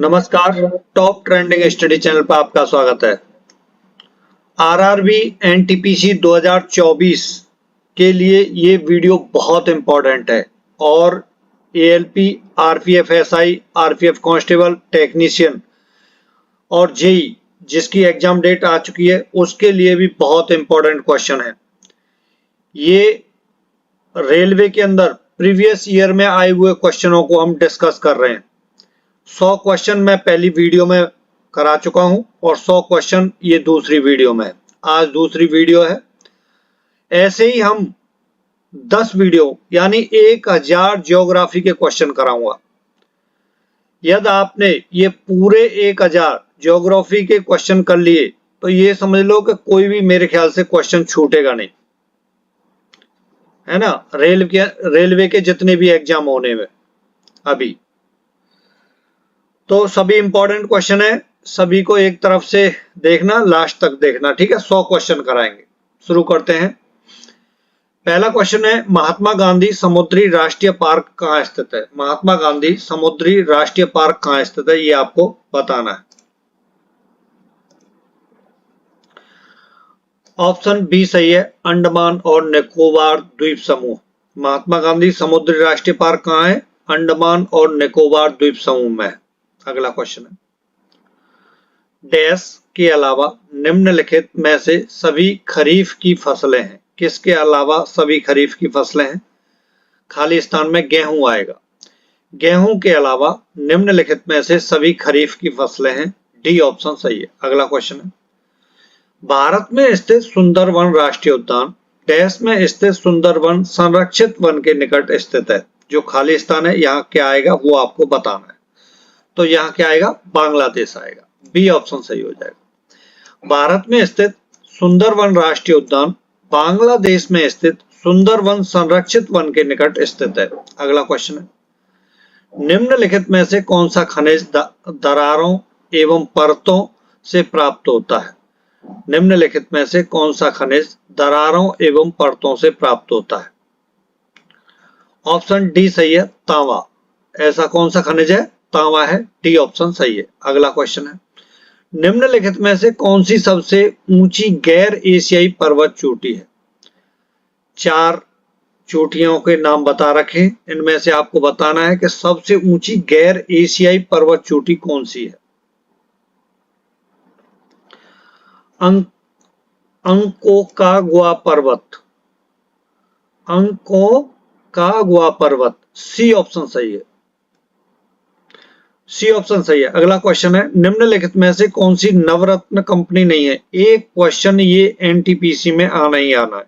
नमस्कार, top trending study channel पर आपका स्वागत है। आरआरबी एनटीपीसी 2024 के लिए ये वीडियो बहुत इंपॉर्टेंट है और ALP, RPF SI, RPF constable, technician और जेई जिसकी एग्जाम डेट आ चुकी है उसके लिए भी बहुत इंपॉर्टेंट क्वेश्चन है। ये रेलवे के अंदर प्रीवियस ईयर में आए हुए क्वेश्चनों को हम डिस्कस कर रहे हैं। 100 क्वेश्चन मैं पहली वीडियो में करा चुका हूं और 100 क्वेश्चन ये दूसरी वीडियो में। आज दूसरी वीडियो है। ऐसे ही हम 10 वीडियो यानी 1000 ज्योग्राफी के क्वेश्चन कराऊंगा। यदि आपने ये पूरे 1000 ज्योग्राफी के क्वेश्चन कर लिए तो ये समझ लो कि कोई भी मेरे ख्याल से क्वेश्चन छूटेगा नहीं, है ना। रेलवे के जितने भी एग्जाम होने में अभी तो सभी इंपॉर्टेंट क्वेश्चन है, सभी को एक तरफ से देखना, लास्ट तक देखना, ठीक है। 100 क्वेश्चन कराएंगे। शुरू करते हैं। पहला क्वेश्चन है, महात्मा गांधी समुद्री राष्ट्रीय पार्क कहाँ स्थित है? महात्मा गांधी समुद्री राष्ट्रीय पार्क कहाँ स्थित है ये आपको बताना है। ऑप्शन बी सही है, अंडमान और निकोबार द्वीप समूह। महात्मा गांधी समुद्री राष्ट्रीय पार्क कहाँ है? अंडमान और निकोबार द्वीप समूह में। अगला क्वेश्चन है, डैश के अलावा निम्नलिखित में से सभी खरीफ की फसलें हैं। किसके अलावा सभी खरीफ की फसलें हैं? खाली स्थान में गेहूं आएगा। गेहूं के अलावा निम्नलिखित में से सभी खरीफ की फसलें हैं। डी ऑप्शन सही है। अगला क्वेश्चन है, भारत में स्थित सुंदरवन राष्ट्रीय उद्यान डैश में स्थित सुंदरवन संरक्षित वन के निकट स्थित है। जो खाली स्थान है यहाँ क्या आएगा वो आपको बताना है। तो यहाँ क्या आएगा? बांग्लादेश आएगा। बी ऑप्शन सही हो जाएगा। भारत में स्थित सुंदरवन राष्ट्रीय उद्यान बांग्लादेश में स्थित सुंदरवन संरक्षित वन के निकट स्थित है। अगला क्वेश्चन है, निम्नलिखित में से कौन सा खनिज दरारों एवं परतों से प्राप्त होता है? निम्नलिखित में से कौन सा खनिज दरारों एवं परतों से प्राप्त होता है? ऑप्शन डी सही है, तांबा। ऐसा कौन सा खनिज है? तांबा है। डी ऑप्शन सही है। अगला क्वेश्चन है, निम्नलिखित में से कौन सी सबसे ऊंची गैर एशियाई पर्वत चोटी है? 4 चोटियों के नाम बता रखे, इनमें से आपको बताना है कि सबसे ऊंची गैर एशियाई पर्वत चोटी कौन सी है। अंकोकागुआ पर्वत। अंकोकागुआ पर्वत। सी ऑप्शन सही है। सी ऑप्शन सही है। अगला क्वेश्चन है, निम्नलिखित में से कौन सी नवरत्न कंपनी नहीं है? एक क्वेश्चन ये एनटीपीसी में आना ही आना है,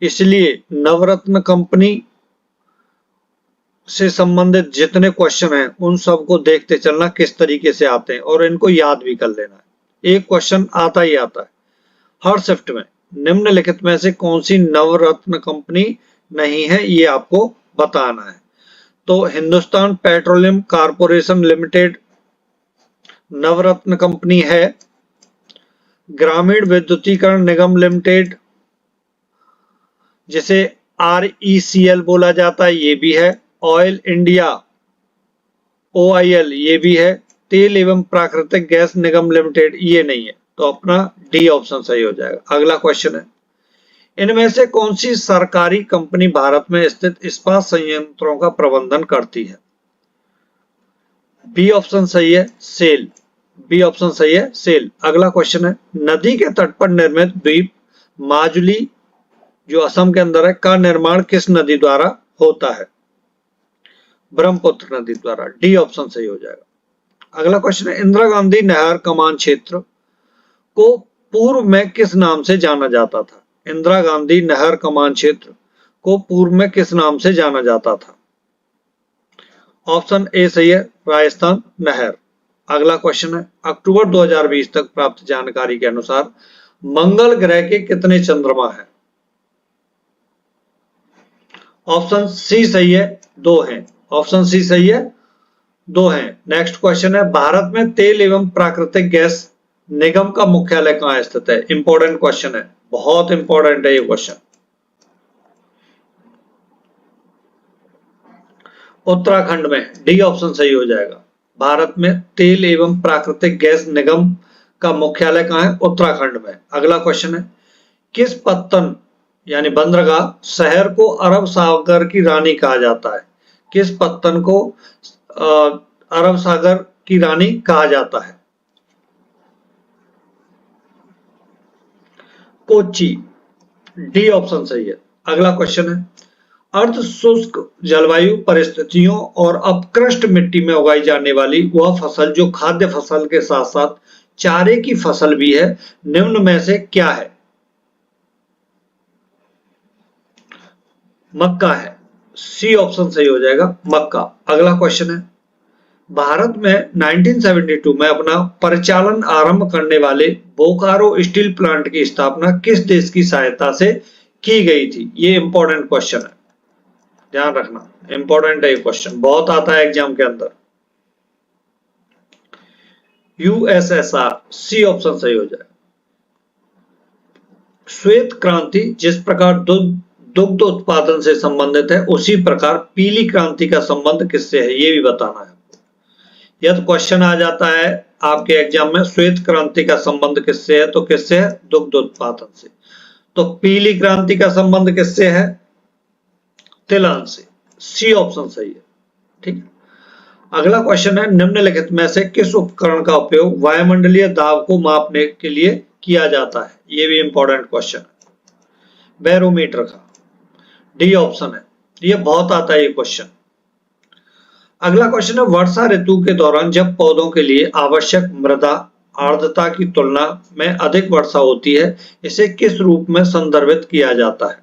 इसलिए नवरत्न कंपनी से संबंधित जितने क्वेश्चन हैं उन सबको देखते चलना किस तरीके से आते हैं और इनको याद भी कर लेना है। एक क्वेश्चन आता ही आता है हर शिफ्ट में। निम्नलिखित में से कौन सी नवरत्न कंपनी नहीं है ये आपको बताना है। तो हिंदुस्तान पेट्रोलियम कॉर्पोरेशन लिमिटेड नवरत्न कंपनी है। ग्रामीण विद्युतीकरण निगम लिमिटेड जिसे RECL बोला जाता है ये भी है। ऑयल इंडिया OIL ये भी है। तेल एवं प्राकृतिक गैस निगम लिमिटेड ये नहीं है। तो अपना डी ऑप्शन सही हो जाएगा। अगला क्वेश्चन है, इनमें से कौन सी सरकारी कंपनी भारत में स्थित इस्पात संयंत्रों का प्रबंधन करती है? बी ऑप्शन सही है, सेल। बी ऑप्शन सही है, सेल। अगला क्वेश्चन है, नदी के तट पर निर्मित द्वीप माजुली जो असम के अंदर है का निर्माण किस नदी द्वारा होता है? ब्रह्मपुत्र नदी द्वारा। डी ऑप्शन सही हो जाएगा। अगला क्वेश्चन है, इंदिरा गांधी नहर कमान क्षेत्र को पूर्व में किस नाम से जाना जाता था? इंदिरा गांधी नहर कमान क्षेत्र को पूर्व में किस नाम से जाना जाता था? ऑप्शन ए सही है, राजस्थान नहर। अगला क्वेश्चन है, अक्टूबर 2020 तक प्राप्त जानकारी के अनुसार मंगल ग्रह के कितने चंद्रमा हैं? ऑप्शन सी सही है, 2 हैं। ऑप्शन सी सही है, 2 हैं। नेक्स्ट क्वेश्चन है, भारत में तेल एवं प्राकृतिक गैस निगम का मुख्यालय कहां स्थित है? इंपॉर्टेंट क्वेश्चन है, बहुत इंपॉर्टेंट है ये क्वेश्चन। उत्तराखंड में। डी ऑप्शन सही हो जाएगा। भारत में तेल एवं प्राकृतिक गैस निगम का मुख्यालय कहाँ है? उत्तराखंड में। अगला क्वेश्चन है, किस पत्तन यानी बंदरगाह शहर को अरब सागर की रानी कहा जाता है? किस पत्तन को अरब सागर की रानी कहा जाता है? कोच्चि, डी ऑप्शन सही है। अगला क्वेश्चन है, अर्ध शुष्क जलवायु परिस्थितियों और अपकृष्ट मिट्टी में उगाई जाने वाली वह फसल जो खाद्य फसल के साथ साथ चारे की फसल भी है, निम्न में से क्या है? मक्का है, सी ऑप्शन सही हो जाएगा, मक्का। अगला क्वेश्चन है, भारत में 1972 में अपना परिचालन आरंभ करने वाले बोकारो स्टील प्लांट की स्थापना किस देश की सहायता से की गई थी? ये इंपॉर्टेंट क्वेश्चन है, ध्यान रखना, इंपॉर्टेंट है ये क्वेश्चन, बहुत आता है एग्जाम के अंदर। यूएसएसआर, सी ऑप्शन सही हो जाए। श्वेत क्रांति जिस प्रकार दुग्ध उत्पादन से संबंधित है, उसी प्रकार पीली क्रांति का संबंध किससे है? ये भी बताना है। यदि क्वेश्चन आ जाता है आपके एग्जाम में श्वेत क्रांति का संबंध किससे है, तो किससे है? दुग्ध उत्पादन से। तो पीली क्रांति का संबंध किससे है? तिलहन से, सी ऑप्शन सही है। ठीक है। अगला क्वेश्चन है, निम्नलिखित में से किस उपकरण का उपयोग वायुमंडलीय दाब को मापने के लिए किया जाता है? ये भी इंपॉर्टेंट क्वेश्चन है, बैरोमीटर का, डी ऑप्शन है। ये बहुत आता है ये क्वेश्चन। अगला क्वेश्चन है, वर्षा ऋतु के दौरान जब पौधों के लिए आवश्यक मृदा आर्द्रता की तुलना में अधिक वर्षा होती है, इसे किस रूप में संदर्भित किया जाता है?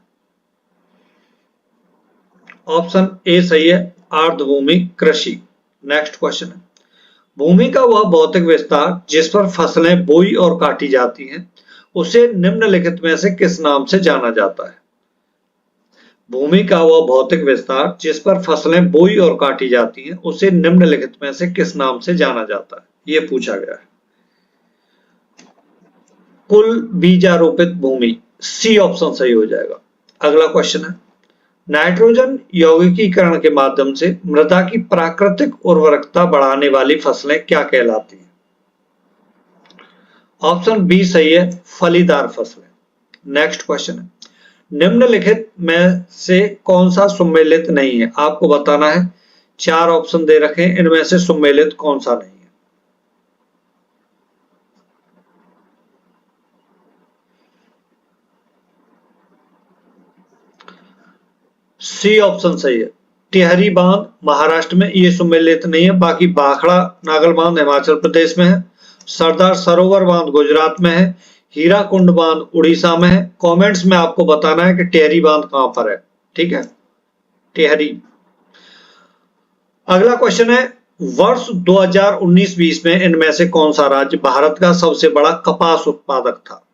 ऑप्शन ए सही है, आर्द्रभूमि कृषि। नेक्स्ट क्वेश्चन है, भूमि का वह भौतिक विस्तार जिस पर फसलें बोई और काटी जाती हैं, उसे निम्नलिखित में से किस नाम से जाना जाता है? भूमि का वह भौतिक विस्तार जिस पर फसलें बोई और काटी जाती हैं, उसे निम्नलिखित में से किस नाम से जाना जाता है? ये पूछा गया है। कुल बीजारोपित भूमि, सी ऑप्शन सही हो जाएगा। अगला क्वेश्चन है, नाइट्रोजन यौगिकीकरण के माध्यम से मृदा की प्राकृतिक उर्वरकता बढ़ाने वाली फसलें क्या कहलाती हैं? ऑप्शन बी सही है, फलीदार फसलें। नेक्स्ट क्वेश्चन है, निम्नलिखित में से कौन सा सुमेलित नहीं है? आपको बताना है, चार ऑप्शन दे रखे हैं, इनमें से सुमेलित कौन सा नहीं है? सी ऑप्शन सही है, टिहरी बांध महाराष्ट्र में, ये सुमेलित नहीं है। बाकी भाखड़ा नागल बांध हिमाचल प्रदेश में है, सरदार सरोवर बांध गुजरात में है, हीराकुंड बांध उड़ीसा में है। कमेंट्स में आपको बताना है कि टिहरी बांध कहां पर है। ठीक है, टिहरी। अगला क्वेश्चन है, वर्ष 2019-20 में इनमें से कौन सा राज्य भारत का सबसे बड़ा कपास उत्पादक था?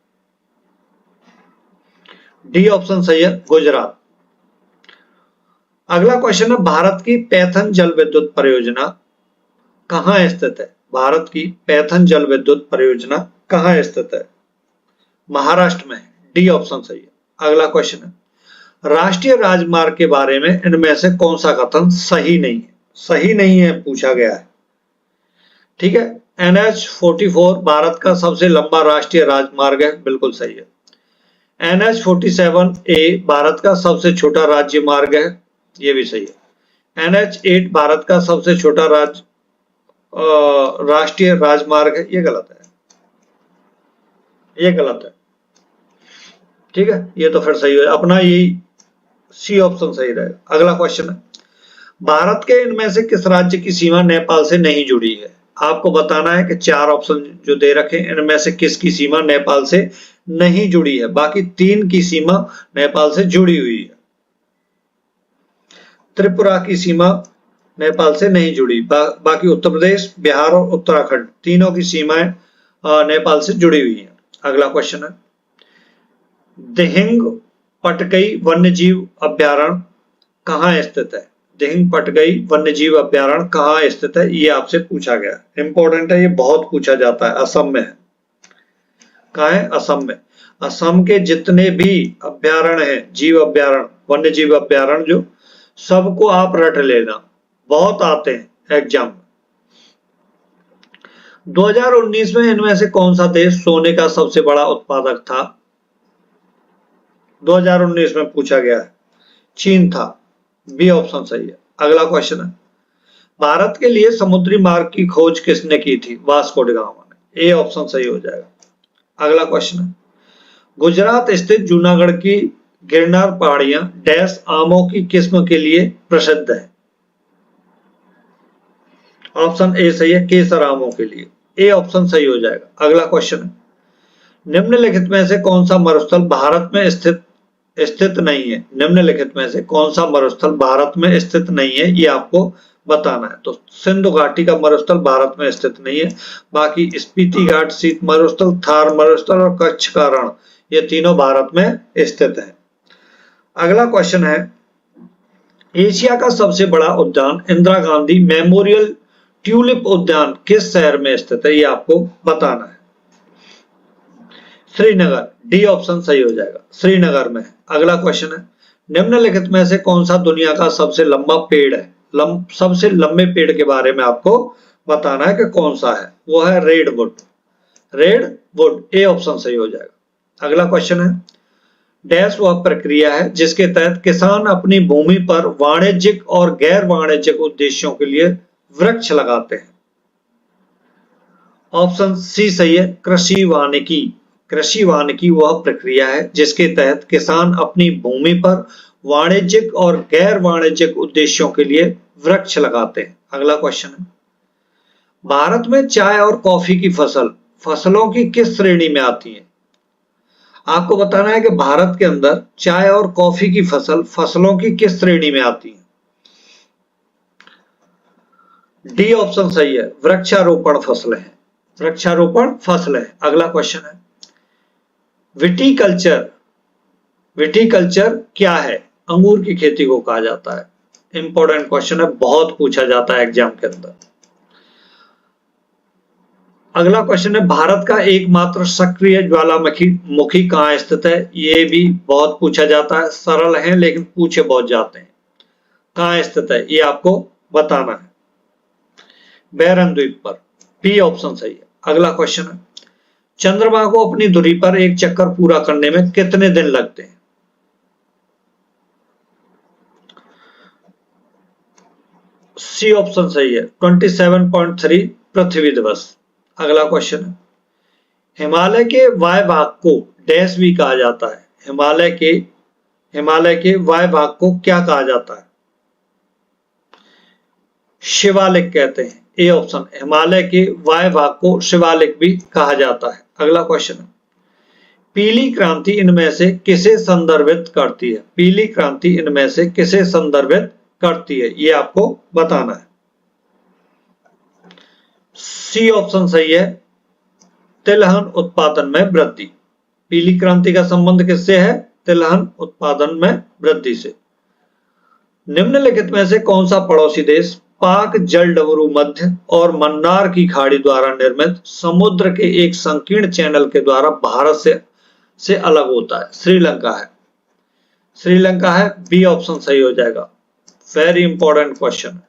डी ऑप्शन सही है, गुजरात। अगला क्वेश्चन है, भारत की पैथन जल विद्युत परियोजना कहां स्थित है? भारत की पैथन जल विद्युत परियोजना कहां स्थित है? महाराष्ट्र में, डी ऑप्शन सही है। अगला क्वेश्चन है, राष्ट्रीय राजमार्ग के बारे में इनमें से कौन सा कथन सही नहीं है? सही नहीं है पूछा गया है। ठीक है, NH-44 भारत का सबसे लंबा राष्ट्रीय राजमार्ग है, बिल्कुल सही है। NH-47A भारत का सबसे छोटा राज्य मार्ग है, ये भी सही है। NH-8 भारत का सबसे छोटा राष्ट्रीय राजमार्ग है, ये गलत है, ये गलत है। ठीक है, ये तो फिर सही है, अपना यही सी ऑप्शन सही रहेगा। अगला क्वेश्चन है, भारत के इनमें से किस राज्य की सीमा नेपाल से नहीं जुड़ी है? आपको बताना है कि चार ऑप्शन जो दे रखे हैं, इनमें से किसकी सीमा नेपाल से नहीं जुड़ी है? बाकी तीन की सीमा नेपाल से जुड़ी हुई है। त्रिपुरा की सीमा नेपाल से नहीं जुड़ी, बाकी उत्तर प्रदेश, बिहार और उत्तराखंड तीनों की सीमाएं नेपाल से जुड़ी हुई हैं। अगला क्वेश्चन है, दिहिंग पटकई वन्यजीव अभ्यारण्य कहाँ स्थित है? दिहिंग पटकई वन्यजीव अभ्यारण्य कहाँ स्थित है? ये आपसे पूछा गया, इंपॉर्टेंट है, ये बहुत पूछा जाता है। असम में है। कहाँ है? असम में। असम के जितने भी अभ्यारण्य हैं, जीव अभ्यारण्य, वन्यजीव अभ्यारण्य, जो सबको आप रट लेना, बहुत आते हैं एग्जाम में। 2019 में इनमें से कौन सा देश सोने का सबसे बड़ा उत्पादक था? 2019 में पूछा गया है, चीन था। बी ऑप्शन सही है। अगला क्वेश्चन है, भारत के लिए समुद्री मार्ग की खोज किसने की थी? वास्को डी गामा ने। ए ऑप्शन सही हो जाएगा। अगला क्वेश्चन है, गुजरात स्थित जूनागढ़ की गिरनार पहाड़ियां डैश आमों की किस्म के लिए प्रसिद्ध है? ऑप्शन ए सही है, केसर आमों के लिए। ए ऑप्शन सही हो जाएगा। अगला क्वेश्चन है, निम्नलिखित में से कौन सा मरुस्थल भारत में स्थित नहीं है? निम्नलिखित में से कौन सा मरुस्थल भारत में स्थित नहीं है, ये आपको बताना है। तो सिंधु घाटी का मरुस्थल भारत में स्थित नहीं है। बाकी स्पीति घाट, शीत मरुस्थल, थार मरुस्थल और कच्छ का रण, ये तीनों भारत में स्थित है। अगला क्वेश्चन है, एशिया का सबसे बड़ा उद्यान इंदिरा गांधी मेमोरियल ट्यूलिप उद्यान किस शहर में स्थित है? ये आपको बताना है। श्रीनगर। डी ऑप्शन सही हो जाएगा, श्रीनगर में। अगला क्वेश्चन है, निम्नलिखित में से कौन सा दुनिया का सबसे लंबा पेड़ है? सबसे लंबे पेड़ के बारे में आपको बताना है कि कौन सा है। वो है रेडवुड। रेडवुड। ए ऑप्शन सही हो जाएगा। अगला क्वेश्चन है, डैश वह प्रक्रिया है जिसके तहत किसान अपनी भूमि पर वाणिज्यिक और गैर वाणिज्यिक उद्देश्यों के लिए वृक्ष लगाते हैं? ऑप्शन सी सही है, कृषि वानिकी। कृषि वानिकी वह प्रक्रिया है जिसके तहत किसान अपनी भूमि पर वाणिज्यिक और गैर वाणिज्यिक उद्देश्यों के लिए वृक्ष लगाते हैं। अगला क्वेश्चन है, भारत में चाय और कॉफी की फसलों की किस श्रेणी में आती है? आपको बताना है कि भारत के अंदर चाय और कॉफी की फसलों की किस श्रेणी में आती है। डी ऑप्शन सही है, वृक्षारोपण फसलें हैं। वृक्षारोपण फसल है। अगला क्वेश्चन है, विटीकल्चर। विटीकल्चर क्या है? अंगूर की खेती को कहा जाता है। इंपॉर्टेंट क्वेश्चन है, बहुत पूछा जाता है एग्जाम के अंदर। अगला क्वेश्चन है, भारत का एकमात्र सक्रिय ज्वालामुखी कहाँ स्थित है? ये भी बहुत पूछा जाता है, सरल है लेकिन पूछे बहुत जाते हैं। कहाँ स्थित है ये आपको बताना है। बैरन द्वीप पर। बी ऑप्शन सही है। अगला क्वेश्चन है, चंद्रमा को अपनी धुरी पर एक चक्कर पूरा करने में कितने दिन लगते हैं? सी ऑप्शन सही है, 27.3 पृथ्वी दिवस। अगला क्वेश्चन है, हिमालय के वाय भाग को डैश भी कहा जाता है? हिमालय के वाय भाग को क्या कहा जाता है? शिवालिक कहते हैं। ए ऑप्शन, हिमालय के वाय भाग को शिवालिक भी कहा जाता है। अगला क्वेश्चन है, पीली क्रांति इनमें से किसे संदर्भित करती है? पीली क्रांति इनमें से किसे संदर्भित करती है, ये आपको बताना है। सी ऑप्शन सही है, तिलहन उत्पादन में वृद्धि। पीली क्रांति का संबंध किससे है? तिलहन उत्पादन में वृद्धि से। निम्नलिखित में से कौन सा पड़ोसी देश पाक जलडमरू मध्य और मन्नार की खाड़ी द्वारा निर्मित समुद्र के एक संकीर्ण चैनल के द्वारा भारत से अलग होता है? श्रीलंका है। श्रीलंका है। बी ऑप्शन सही हो जाएगा। वेरी इंपॉर्टेंट क्वेश्चन है,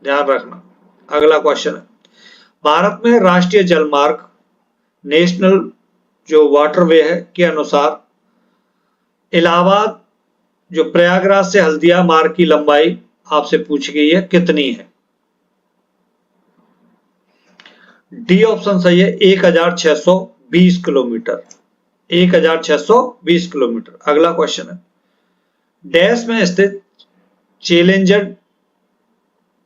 ध्यान रखना। अगला क्वेश्चन है, भारत में राष्ट्रीय जलमार्ग नेशनल जो वाटरवे है के अनुसार इलाहाबाद जो प्रयागराज से हल्दिया मार्ग की लंबाई आपसे पूछी गई है, कितनी है? डी ऑप्शन सही है, 1620 किलोमीटर। 1620 किलोमीटर। अगला क्वेश्चन है, डैश में स्थित चैलेंजर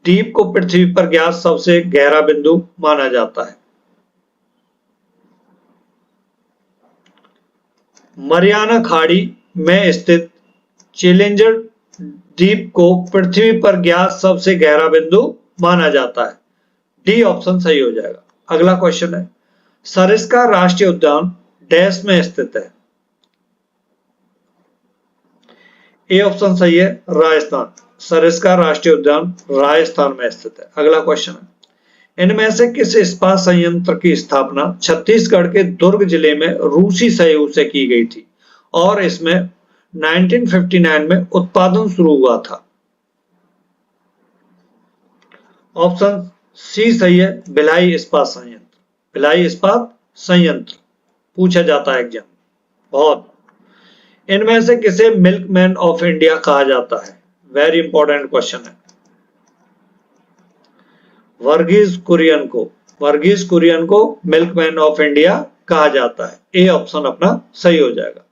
द्वीप को पृथ्वी पर ज्ञात सबसे गहरा बिंदु माना जाता है? मरियाना खाड़ी में स्थित चैलेंजर द्वीप को पृथ्वी पर ज्ञात सबसे गहरा बिंदु माना जाता है। डी ऑप्शन सही हो जाएगा। अगला क्वेश्चन है, सरिस्का राष्ट्रीय उद्यान डैश में स्थित है? ए ऑप्शन सही है, राजस्थान। सरिस्का राष्ट्रीय उद्यान राजस्थान में स्थित है। अगला क्वेश्चन है, इनमें से किस इस्पात संयंत्र की स्थापना छत्तीसगढ़ के दुर्ग जिले में रूसी सहयोग से की गई थी और इसमें 1959 में उत्पादन शुरू हुआ था? ऑप्शन सी सही है, भिलाई इस्पात संयंत्र। भिलाई इस्पात संयंत्र पूछा जाता है एग्जाम बहुत। इनमें से किसे मिल्कमैन ऑफ इंडिया कहा जाता है? वेरी इंपॉर्टेंट क्वेश्चन है। वर्गीज कुरियन को, वर्गीज कुरियन को मिल्कमैन ऑफ इंडिया कहा जाता है। ए ऑप्शन अपना सही हो जाएगा।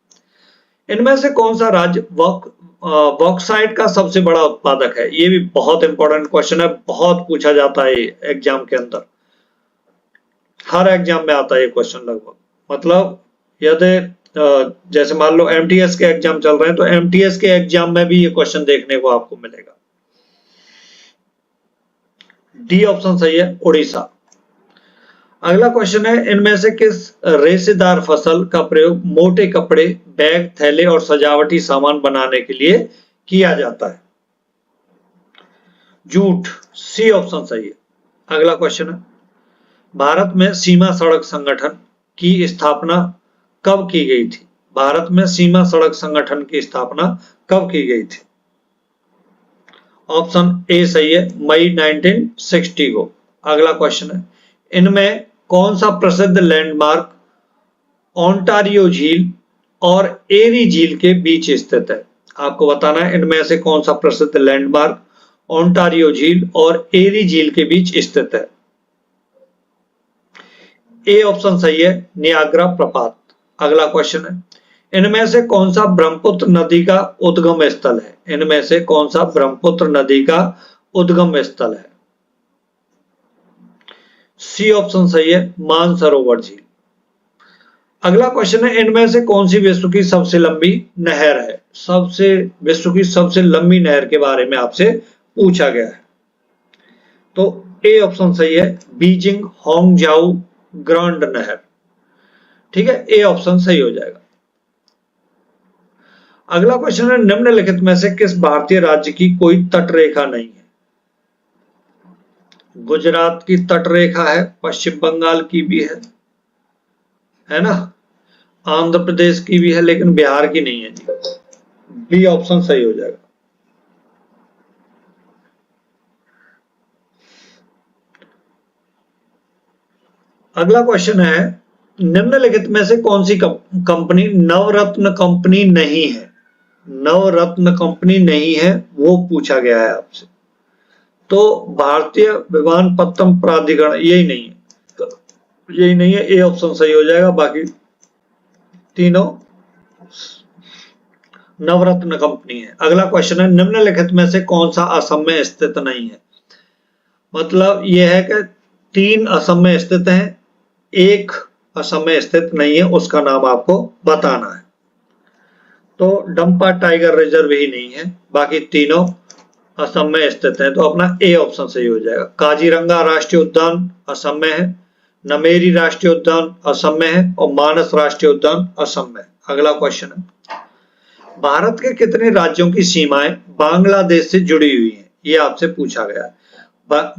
इनमें से कौन सा राज्य बॉक्साइट का सबसे बड़ा उत्पादक है? ये भी बहुत इंपॉर्टेंट क्वेश्चन है, बहुत पूछा जाता है एग्जाम के अंदर, हर एग्जाम में आता है ये क्वेश्चन लगभग। मतलब यदि जैसे मान लो एमटीएस के एग्जाम चल रहे हैं तो एमटीएस के एग्जाम में भी ये क्वेश्चन देखने को आपको मिलेगा। डी ऑप्शन सही है, उड़ीसा। अगला क्वेश्चन है, इनमें से किस रेशेदार फसल का प्रयोग मोटे कपड़े, बैग, थैले और सजावटी सामान बनाने के लिए किया जाता है? जूट, सी ऑप्शन सही है। अगला क्वेश्चन है, भारत में सीमा सड़क संगठन की स्थापना कब की गई थी? भारत में सीमा सड़क संगठन की स्थापना कब की गई थी? ऑप्शन ए सही है, मई 1960 को। अगला क्वेश्चन है, इनमें कौन सा प्रसिद्ध लैंडमार्क ओंटारियो झील और एरी झील के बीच स्थित है? आपको बताना है इनमें से कौन सा प्रसिद्ध लैंडमार्क ओंटारियो झील और एरी झील के बीच स्थित है? ए ऑप्शन सही है, नियाग्रा प्रपात। अगला क्वेश्चन है, इनमें से कौन सा ब्रह्मपुत्र नदी का उद्गम स्थल है? इनमें से कौन सा ब्रह्मपुत्र नदी का उद्गम स्थल है? सी ऑप्शन सही है, मानसरोवर झील। अगला क्वेश्चन है, इनमें से कौन सी विश्व की सबसे लंबी नहर है? विश्व की सबसे लंबी नहर के बारे में आपसे पूछा गया है। तो ए ऑप्शन सही है, बीजिंग होंगजाओ ग्रांड नहर। ठीक है, ए ऑप्शन सही हो जाएगा। अगला क्वेश्चन है, निम्नलिखित में से किस भारतीय राज्य की कोई तटरेखा नहीं है? गुजरात की तटरेखा है, पश्चिम बंगाल की भी है ना, आंध्र प्रदेश की भी है, लेकिन बिहार की नहीं है जी। बी ऑप्शन सही हो जाएगा। अगला क्वेश्चन है, निम्नलिखित में से कौन सी कंपनी नवरत्न कंपनी नहीं है? नवरत्न कंपनी नहीं है वो पूछा गया है आपसे। तो भारतीय विमानपत्तन प्राधिकरण, यही नहीं है, तो यही नहीं है, ए ऑप्शन सही हो जाएगा। बाकी तीनों नवरत्न कंपनी है। अगला क्वेश्चन है, निम्नलिखित में से कौन सा असम में स्थित नहीं है? मतलब यह है कि 3 असम में स्थित हैं, एक असम में स्थित नहीं है, उसका नाम आपको बताना है। तो डंपा टाइगर रिजर्व ही नहीं है, बाकी तीनों असम में स्थित है, तो अपना ए ऑप्शन सही हो जाएगा। काजीरंगा राष्ट्रीय उद्यान असम में है, नमेरी राष्ट्रीय उद्यान असम में है और मानस राष्ट्रीय उद्यान असम में है। अगला क्वेश्चन है, भारत के कितने राज्यों की सीमाएं बांग्लादेश से जुड़ी हुई हैं? ये आपसे पूछा गया है।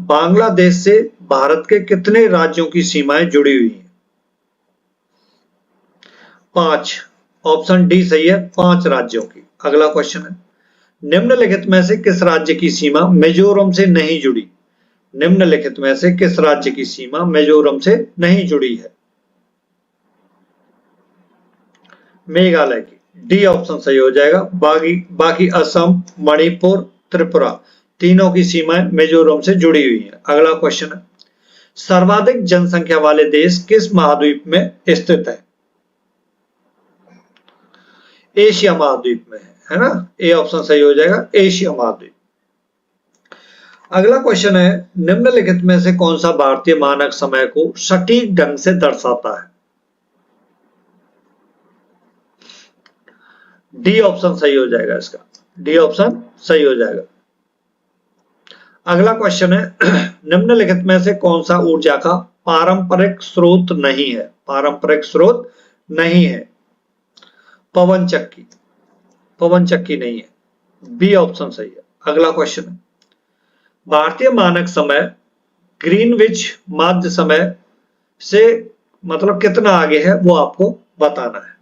बांग्लादेश से भारत के कितने राज्यों की सीमाएं जुड़ी हुई हैं? 5, ऑप्शन डी सही है, 5 राज्यों की। अगला क्वेश्चन है, निम्नलिखित में से किस राज्य की सीमा मिजोरम से नहीं जुड़ी? निम्नलिखित में से किस राज्य की सीमा मिजोरम से नहीं जुड़ी है? मेघालय की। डी ऑप्शन सही हो जाएगा। बाकी असम, मणिपुर, त्रिपुरा, तीनों की सीमाएं मिजोरम से जुड़ी हुई हैं। अगला क्वेश्चन है, सर्वाधिक जनसंख्या वाले देश किस महाद्वीप में स्थित है? एशिया महाद्वीप में है ना, ए ऑप्शन सही हो जाएगा, एशिया महाद्वीप। अगला क्वेश्चन है, निम्नलिखित में से कौन सा भारतीय मानक समय को सटीक ढंग से दर्शाता है? डी ऑप्शन सही हो जाएगा इसका, डी ऑप्शन सही हो जाएगा। अगला क्वेश्चन है, निम्नलिखित में से कौन सा ऊर्जा का पारंपरिक स्रोत नहीं है? पारंपरिक स्रोत नहीं है, पवन चक्की, पवन चक्की नहीं है, बी ऑप्शन सही है। अगला क्वेश्चन है, भारतीय मानक समय ग्रीनविच माध्य समय से मतलब कितना आगे है वो आपको बताना है।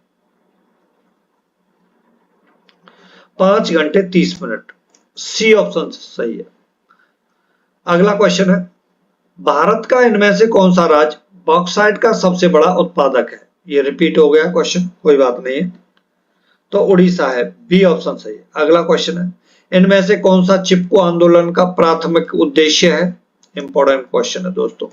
5 घंटे 30 मिनट, सी ऑप्शन सही है। अगला क्वेश्चन है, भारत का इनमें से कौन सा राज्य बॉक्साइट का सबसे बड़ा उत्पादक है? ये रिपीट हो गया क्वेश्चन, कोई बात नहीं है। तो उड़ीसा है, बी ऑप्शन सही है। अगला क्वेश्चन है, इनमें से कौन सा चिपको आंदोलन का प्राथमिक उद्देश्य है? इंपॉर्टेंट क्वेश्चन है दोस्तों।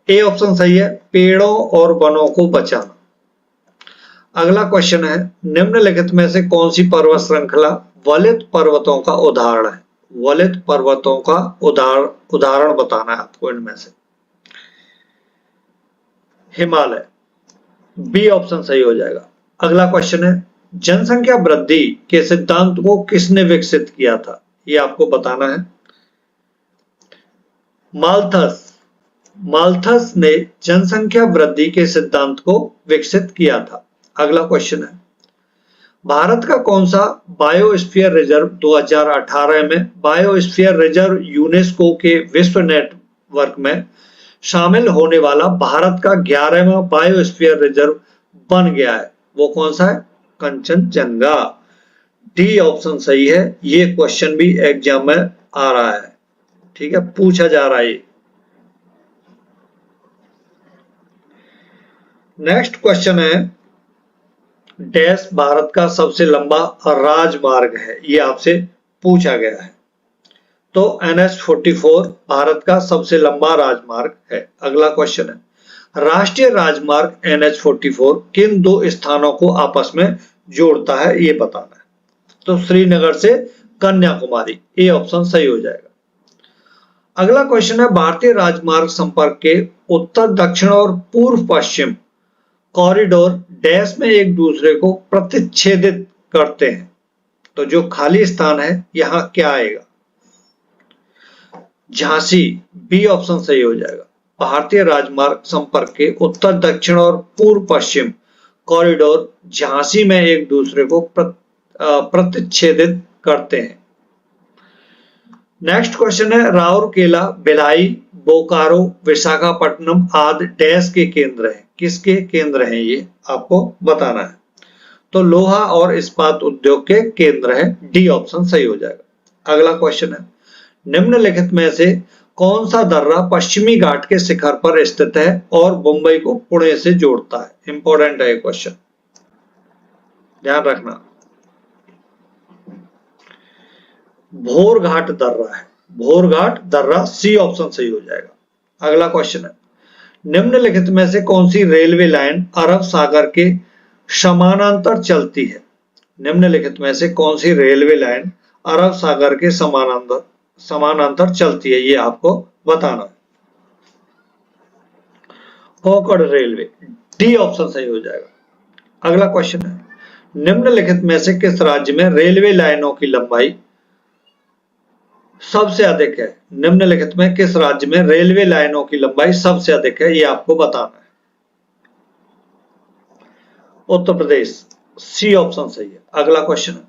ए ऑप्शन सही है, पेड़ों और वनों को बचाना। अगला क्वेश्चन है, निम्नलिखित में से कौन सी पर्वत श्रृंखला वलित पर्वतों का उदाहरण है? वलित पर्वतों का उदाहरण बताना है आपको इनमें से। हिमालय, बी ऑप्शन सही हो जाएगा। अगला क्वेश्चन है, जनसंख्या वृद्धि के सिद्धांत को किसने विकसित किया था? ये आपको बताना है। माल्थस ने जनसंख्या वृद्धि के सिद्धांत को विकसित किया था। अगला क्वेश्चन है, भारत का कौन सा बायोस्फीयर रिजर्व 2018 में बायोस्फीयर रिजर्व यूनेस्को के विश्व नेटवर्क में शामिल होने वाला भारत का 11वां बायोस्फीयर रिजर्व बन गया है? वो कौन सा है? कंचनजंगा, डी ऑप्शन सही है। ये क्वेश्चन भी एग्जाम में आ रहा है, ठीक है, पूछा जा रहा है। नेक्स्ट क्वेश्चन है, डैश भारत का सबसे लंबा राजमार्ग है? ये आपसे पूछा गया है। तो NH-44 भारत का सबसे लंबा राजमार्ग है। अगला क्वेश्चन है, राष्ट्रीय राजमार्ग NH-44 किन दो स्थानों को आपस में जोड़ता है? ये बताना है। तो श्रीनगर से कन्याकुमारी, ए ऑप्शन सही हो जाएगा। अगला क्वेश्चन है, भारतीय राजमार्ग संपर्क के उत्तर, दक्षिण और पूर्व पश्चिम कॉरिडोर डैश में एक दूसरे को प्रतिच्छेदित करते हैं। तो जो खाली स्थान है यहां क्या आएगा? झांसी, बी ऑप्शन सही हो जाएगा। भारतीय राजमार्ग संपर्क के उत्तर, दक्षिण और पूर्व पश्चिम कॉरिडोर झांसी में एक दूसरे को प्रतिच्छेदित करते हैं। नेक्स्ट क्वेश्चन है, राउरकेला, भिलाई, बोकारो, विशाखापट्टनम आदि डैश के केंद्र हैं। किसके केंद्र हैं ये आपको बताना है। तो लोहा और इस्पात उद्योग के केंद्र है, डी ऑप्शन सही हो जाएगा। अगला क्वेश्चन है, निम्नलिखित में से कौन सा दर्रा पश्चिमी घाट के शिखर पर स्थित है और मुंबई को पुणे से जोड़ता है? इंपॉर्टेंट है क्वेश्चन, ध्यान रखना। भोरघाट दर्रा है, भोरघाट दर्रा, सी ऑप्शन सही हो जाएगा। अगला क्वेश्चन है, निम्नलिखित में से कौन सी रेलवे लाइन अरब सागर के समानांतर चलती है? निम्नलिखित में से कौन सी रेलवे लाइन अरब सागर के समानांतर चलती है? ये आपको बताना है। कोंकण रेलवे, डी ऑप्शन सही हो जाएगा। अगला क्वेश्चन है, निम्नलिखित में से किस राज्य में रेलवे लाइनों की लंबाई सबसे अधिक है? निम्नलिखित में किस राज्य में रेलवे लाइनों की लंबाई सबसे अधिक है? ये आपको बताना है। उत्तर प्रदेश, सी ऑप्शन सही है। अगला क्वेश्चन है,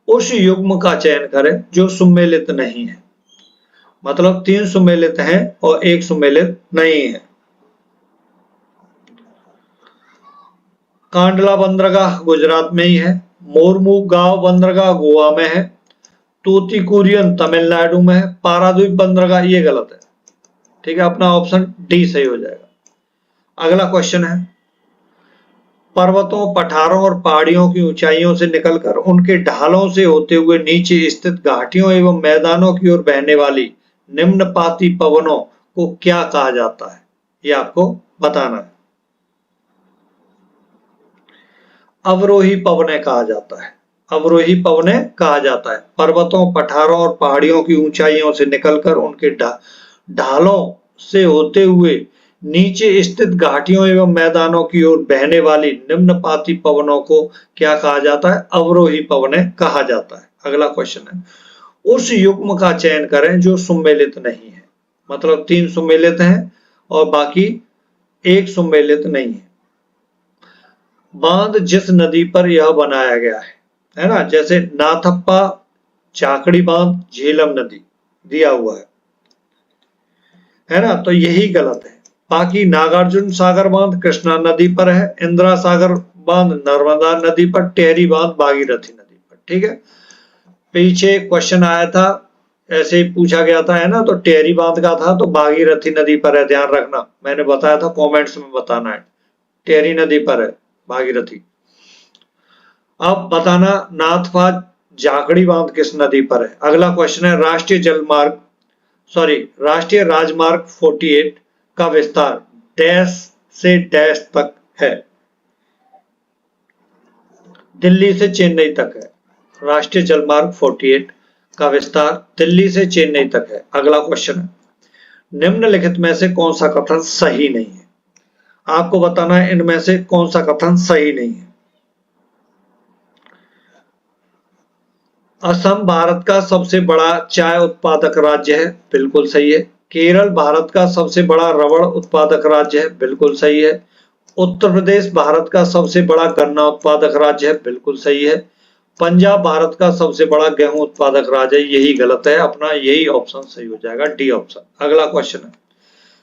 उस युग्म का चयन करें जो सुमेलित नहीं है। मतलब 3 सुमेलित हैं और 1 सुमेलित नहीं है। कांडला बंदरगाह गुजरात में ही है, मोरमुगांव बंदरगाह गोवा में है, तूतीकुरियन तमिलनाडु में है, पारादीप बंदरगाह, ये गलत है, ठीक है, अपना ऑप्शन डी सही हो जाएगा। अगला क्वेश्चन है, पर्वतों, पठारों और पहाड़ियों की ऊंचाइयों से निकलकर उनके ढालों से होते हुए नीचे स्थित घाटियों एवं मैदानों की ओर बहने वाली निम्नपाती पवनों को क्या कहा जाता है? ये आपको बताना है। अवरोही पवनें कहा जाता है, अवरोही पवनें कहा जाता है। पर्वतों, पठारों और पहाड़ियों की ऊंचाइयों से निकलकर उनके ढालों से होते हुए नीचे स्थित घाटियों एवं मैदानों की ओर बहने वाली निम्नपाती पवनों को क्या कहा जाता है? अवरोही पवनें कहा जाता है। अगला क्वेश्चन है, उस युग्म का चयन करें जो सुमेलित नहीं है। मतलब 3 सुमेलित हैं और बाकी 1 सुमेलित नहीं है। बांध जिस नदी पर यह बनाया गया है ना, जैसे नाथप्पा, चाकड़ी बांध, झेलम नदी दिया हुआ है ना, तो यही गलत है। बाकी नागार्जुन सागर बांध कृष्णा नदी पर है, इंदिरा सागर बांध नर्मदा नदी पर, टेहरी बांध भागीरथी नदी पर, ठीक है। पीछे क्वेश्चन आया था ऐसे ही पूछा गया था, है ना, तो टेहरी बांध का था तो भागीरथी नदी पर है, ध्यान रखना, मैंने बताया था, कमेंट्स में बताना है, टेहरी नदी पर है भागीरथी। अब बताना नाथपा झाकड़ी बांध किस नदी पर है। अगला क्वेश्चन है राष्ट्रीय राजमार्ग 48 का विस्तार डैश से डैश तक है। दिल्ली से चेन्नई तक है। राष्ट्रीय जलमार्ग 48 का विस्तार दिल्ली से चेन्नई तक है। अगला क्वेश्चन है निम्नलिखित में से कौन सा कथन सही नहीं है। आपको बताना है इनमें से कौन सा कथन सही नहीं है। असम भारत का सबसे बड़ा चाय उत्पादक राज्य है, बिल्कुल सही है। केरल भारत का सबसे बड़ा रबड़ उत्पादक राज्य है, बिल्कुल सही है। उत्तर प्रदेश भारत का सबसे बड़ा गन्ना उत्पादक राज्य है, बिल्कुल सही है। पंजाब भारत का सबसे बड़ा गेहूं उत्पादक राज्य है, यही गलत है, अपना यही ऑप्शन सही हो जाएगा, डी ऑप्शन। अगला क्वेश्चन है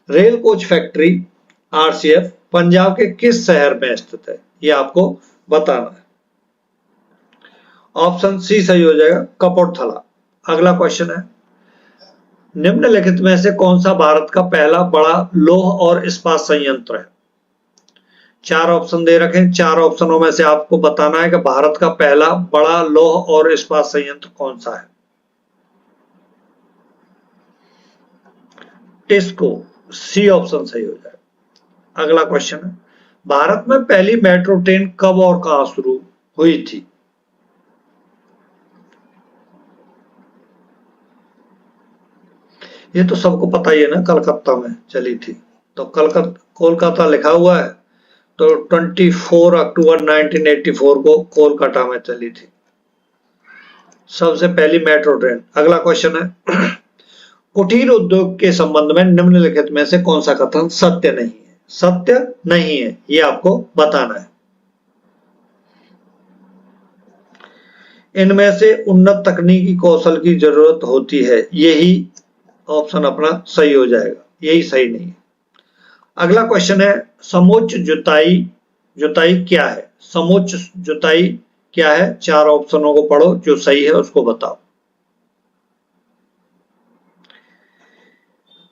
rail coach factory RCF Punjab के किस शहर में स्थित है, ये आपको बताना है। ऑप्शन सी सही हो जाएगा, कपूरथला। अगला क्वेश्चन है निम्नलिखित में से कौन सा भारत का पहला बड़ा लौह और इस्पात संयंत्र है। चार ऑप्शन दे रखे हैं, चार ऑप्शनों में से आपको बताना है कि भारत का पहला बड़ा लौह और इस्पात संयंत्र कौन सा है। टिस्को, सी ऑप्शन सही हो जाएगा। अगला क्वेश्चन है भारत में पहली मेट्रो ट्रेन कब और कहां शुरू हुई थी। ये तो सबको पता ही है ना, कलकत्ता में चली थी। तो कोलकाता लिखा हुआ है, तो 24 अक्टूबर 1984 को कोलकाता में चली थी सबसे पहली मेट्रो ट्रेन। अगला क्वेश्चन है कुटीर उद्योग के संबंध में निम्नलिखित में से कौन सा कथन सत्य नहीं है। सत्य नहीं है, ये आपको बताना है। इनमें से उन्नत तकनीकी कौशल की जरूरत होती है, यही ऑप्शन अपना सही हो जाएगा, यही सही नहीं है। अगला क्वेश्चन है समोच्च जुताई क्या है। समोच्च जुताई क्या है, चार ऑप्शनों को पढ़ो, जो सही है उसको बताओ।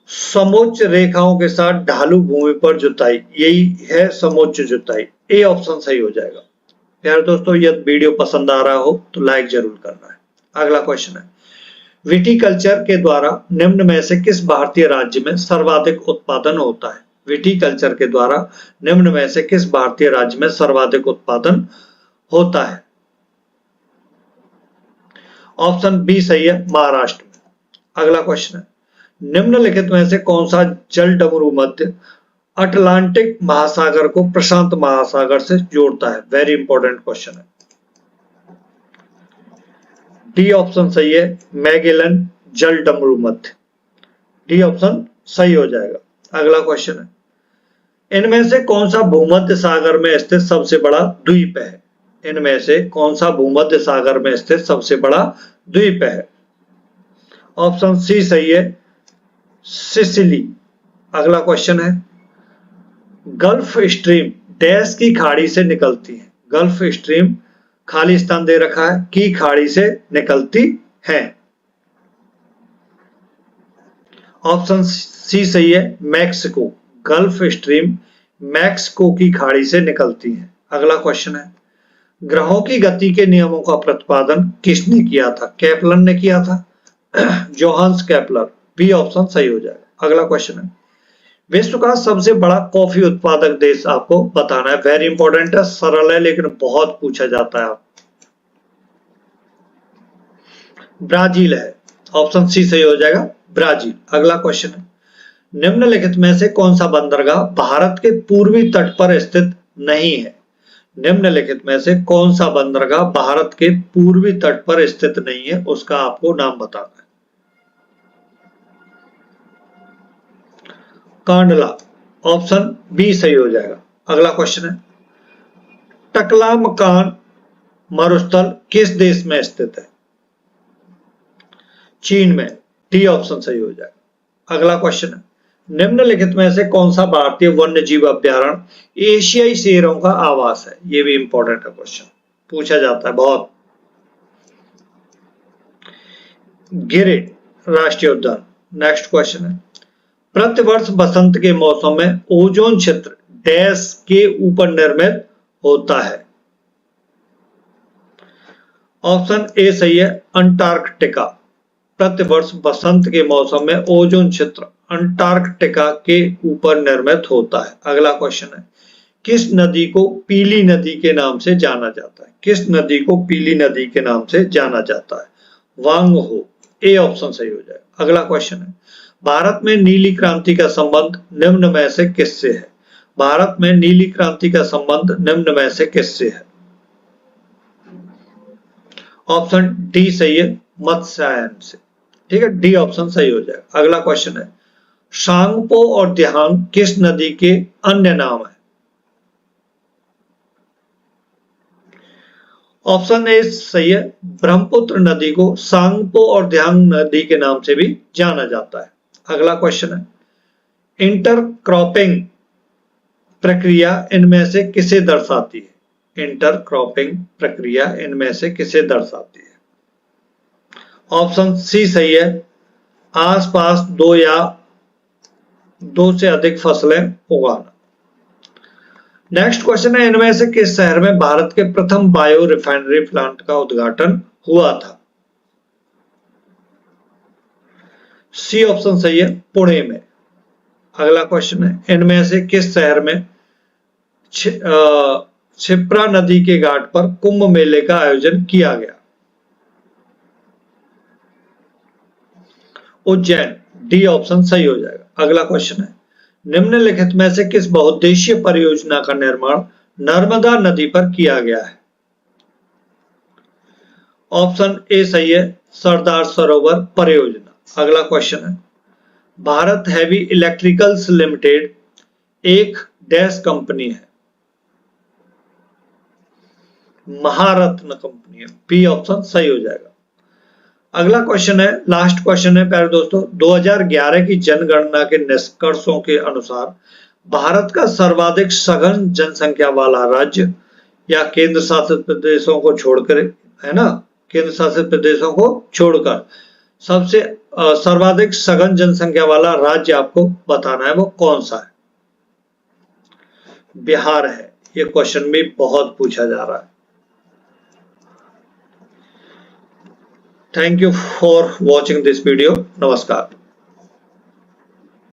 समोच्च रेखाओं के साथ ढालू भूमि पर जुताई, यही है समोच्च जुताई, ए ऑप्शन सही हो जाएगा। प्यारे दोस्तों, यदि वीडियो पसंद आ रहा हो तो लाइक जरूर करना है। अगला क्वेश्चन है विटीकल्चर के द्वारा निम्न में से किस भारतीय राज्य में सर्वाधिक उत्पादन होता है। विटीकल्चर के द्वारा निम्न में से किस भारतीय राज्य में सर्वाधिक उत्पादन होता है। ऑप्शन बी सही है, महाराष्ट्र में। अगला क्वेश्चन है निम्नलिखित में से कौन सा जल डमरू मध्य अटलांटिक महासागर को प्रशांत महासागर से जोड़ता है। वेरी इंपॉर्टेंट क्वेश्चन है। डी ऑप्शन सही है, मैगेलन जल डमरू मध्य, डी ऑप्शन सही हो जाएगा। अगला क्वेश्चन है इनमें से कौन सा भूमध्य सागर में स्थित सबसे बड़ा द्वीप है। इनमें से कौन सा भूमध्य सागर में स्थित सबसे बड़ा द्वीप है। ऑप्शन सी सही है, सिसिली। अगला क्वेश्चन है गल्फ स्ट्रीम डैश की खाड़ी से निकलती है। गल्फ स्ट्रीम खाली स्थान दे रखा है, की खाड़ी से निकलती है। ऑप्शन सी सही है, मैक्सिको। गल्फ स्ट्रीम मैक्सिको की खाड़ी से निकलती है। अगला क्वेश्चन है ग्रहों की गति के नियमों का प्रतिपादन किसने किया था। केपलर ने किया था, जोहान्स केपलर, बी ऑप्शन सही हो जाएगा। अगला क्वेश्चन है विश्व का सबसे बड़ा कॉफी उत्पादक देश आपको बताना है। वेरी इंपॉर्टेंट है, सरल है लेकिन बहुत पूछा जाता है। ब्राजील है, ऑप्शन सी सही हो जाएगा, ब्राजील। अगला क्वेश्चन है निम्नलिखित में से कौन सा बंदरगाह भारत के पूर्वी तट पर स्थित नहीं है। निम्नलिखित में से कौन सा बंदरगाह भारत के पूर्वी तट पर स्थित नहीं है, उसका आपको नाम बताना है। कांडला, ऑप्शन बी सही हो जाएगा। अगला क्वेश्चन है टकलामकान मरुस्थल किस देश में स्थित है। चीन में, डी ऑप्शन सही हो जाएगा। अगला क्वेश्चन है निम्नलिखित में से कौन सा भारतीय वन्य जीव अभ्यारण्य एशियाई शेरों का आवास है। यह भी इंपॉर्टेंट है, क्वेश्चन पूछा जाता है बहुत। गिर राष्ट्रीय उद्यान। नेक्स्ट क्वेश्चन है, प्रतिवर्ष बसंत के मौसम में ओजोन क्षेत्र डैश के ऊपर निर्मित होता है। ऑप्शन ए सही है, अंटार्कटिका। प्रतिवर्ष बसंत के मौसम में ओजोन क्षेत्र अंटार्कटिका के ऊपर निर्मित होता है। अगला क्वेश्चन है, किस नदी को पीली नदी के नाम से जाना जाता है? किस नदी को पीली नदी के नाम से जाना जाता है? वांगहो। ए ऑप्शन सही हो जाएगा। अगला क्वेश्चन है, भारत में नीली क्रांति का संबंध निम्न में से किससे है? भारत में नीली क्रांति का संबंध निम्न में से किससे है? ऑप्शन डी सही है, मत्स्यायन से। ठीक है, डी ऑप्शन सही हो जाएगा। अगला क्वेश्चन है, सांगपो और दिहांग किस नदी के अन्य नाम है? ऑप्शन ए सही है, ब्रह्मपुत्र नदी को सांगपो और दिहांग नदी के नाम से भी जाना जाता है। अगला क्वेश्चन है, इंटरक्रॉपिंग प्रक्रिया इनमें से किसे दर्शाती है? इंटरक्रॉपिंग प्रक्रिया इनमें से किसे दर्शाती है? ऑप्शन सी सही है, आसपास दो या दो से अधिक फसलें उगाना। नेक्स्ट क्वेश्चन है, इनमें से किस शहर में भारत के प्रथम बायो रिफाइनरी प्लांट का उद्घाटन हुआ था? सी ऑप्शन सही है, पुणे में। अगला क्वेश्चन है, इनमें से किस शहर में क्षिप्रा नदी के घाट पर कुंभ मेले का आयोजन किया गया? उज्जैन। डी ऑप्शन सही हो जाएगा। अगला क्वेश्चन है, निम्नलिखित में से किस बहुउद्देशीय परियोजना का निर्माण नर्मदा नदी पर किया गया है? ऑप्शन ए सही है, सरदार सरोवर परियोजना। अगला क्वेश्चन है, भारत हैवी इलेक्ट्रिकल्स लिमिटेड एक डैश कंपनी है? महारत्न कंपनी है। बी ऑप्शन सही हो जाएगा। अगला क्वेश्चन है, लास्ट क्वेश्चन है प्यारे दोस्तों, 2011 की जनगणना के निष्कर्षों के अनुसार भारत का सर्वाधिक सघन जनसंख्या वाला राज्य या केंद्र शासित प्रदेशों को छोड़कर, है ना, केंद्र शासित प्रदेशों को छोड़कर सबसे सर्वाधिक सघन जनसंख्या वाला राज्य आपको बताना है, वो कौन सा है? बिहार है। ये क्वेश्चन भी बहुत पूछा जा रहा है। Thank you for watching this video. Namaskar.